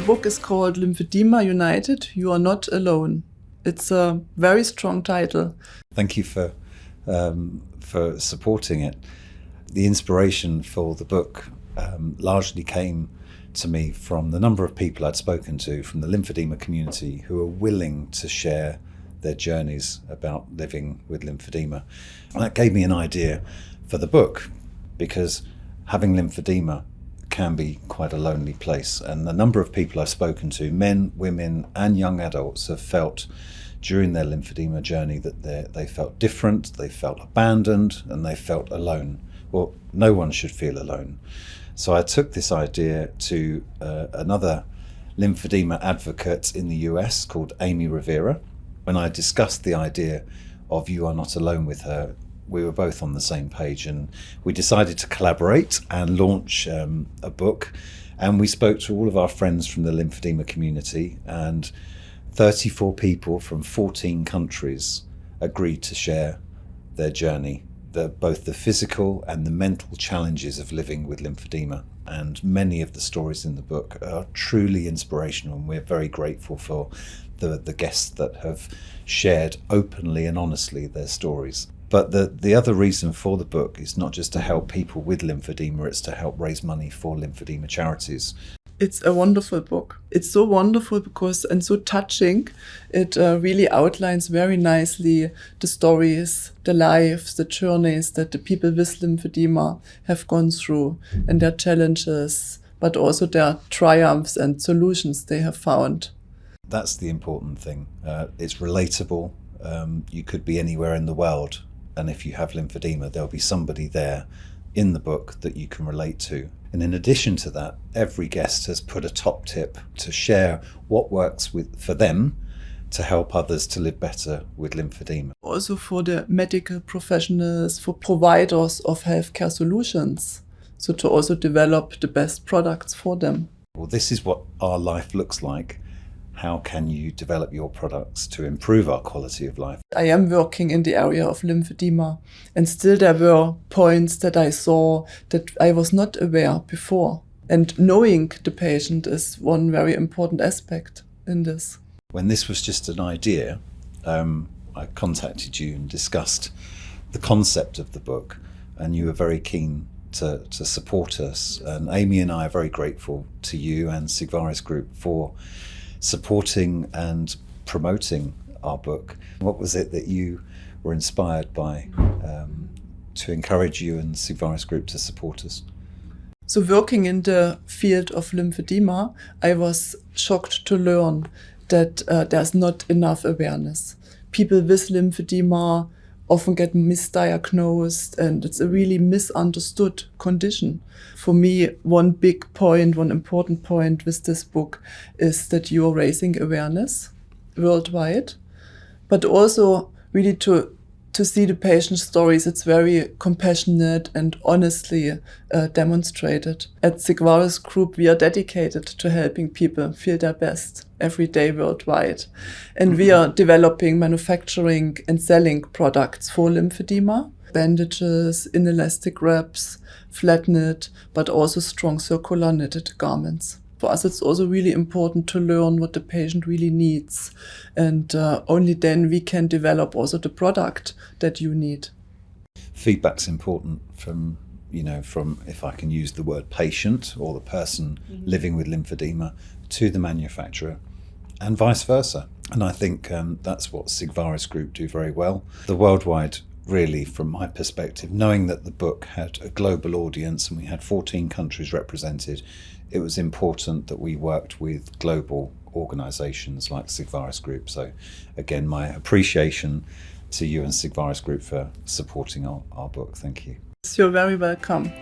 book is called Lymphoedema United, You Are Not Alone. It's a very strong title. Thank you for supporting it. The inspiration for the book largely came to me from the number of people I'd spoken to from the lymphedema community who are willing to share their journeys about living with lymphedema. And that gave me an idea for the book, because having lymphedema can be quite a lonely place, and the number of people I've spoken to, men, women and young adults, have felt during their lymphedema journey that they felt different, they felt abandoned and they felt alone. Well, no one should feel alone. So I took this idea to another lymphedema advocate in the US called Amy Rivera. When I discussed the idea of You Are Not Alone with her, we were both on the same page, and we decided to collaborate and launch a book. And we spoke to all of our friends from the lymphedema community, and 34 people from 14 countries agreed to share their journey, both the physical and the mental challenges of living with lymphedema. And many of the stories in the book are truly inspirational, and we're very grateful for the guests that have shared openly and honestly their stories. But the other reason for the book is not just to help people with lymphedema, it's to help raise money for lymphedema charities. It's a wonderful book. It's so wonderful and so touching. It really outlines very nicely the stories, the lives, the journeys that the people with lymphedema have gone through, and their challenges, but also their triumphs and solutions they have found. That's the important thing. It's relatable. You could be anywhere in the world, and if you have lymphedema, there'll be somebody there in the book that you can relate to. And in addition to that, every guest has put a top tip to share what works for them to help others to live better with lymphedema. Also for the medical professionals, for providers of healthcare solutions, so to also develop the best products for them. Well, this is what our life looks like. How can you develop your products to improve our quality of life? I am working in the area of lymphedema, and still there were points that I saw that I was not aware before. And knowing the patient is one very important aspect in this. When this was just an idea, I contacted you and discussed the concept of the book, and you were very keen to support us. And Amy and I are very grateful to you and SIGVARIS Group for supporting and promoting our book. What was it that you were inspired by to encourage you and SIGVARIS Group to support us? So working in the field of lymphedema, I was shocked to learn that there's not enough awareness. People with lymphedema often get misdiagnosed, and it's a really misunderstood condition. For me, one important point with this book is that you are raising awareness worldwide, but also really to see the patient stories. It's very compassionate and honestly demonstrated. At SIGVARIS Group, we are dedicated to helping people feel their best every day worldwide. And we are developing, manufacturing and selling products for lymphedema, bandages, inelastic wraps, flat knit, but also strong circular knitted garments. For us, it's also really important to learn what the patient really needs. And only then we can develop also the product that you need. Feedback's important from, if I can use the word patient or the person living with lymphedema to the manufacturer, and vice versa. And I think that's what SIGVARIS Group do very well. The worldwide, really, from my perspective, knowing that the book had a global audience and we had 14 countries represented, it was important that we worked with global organisations like SIGVARIS Group. So again, my appreciation to you and SIGVARIS Group for supporting our book. Thank you. You're very welcome.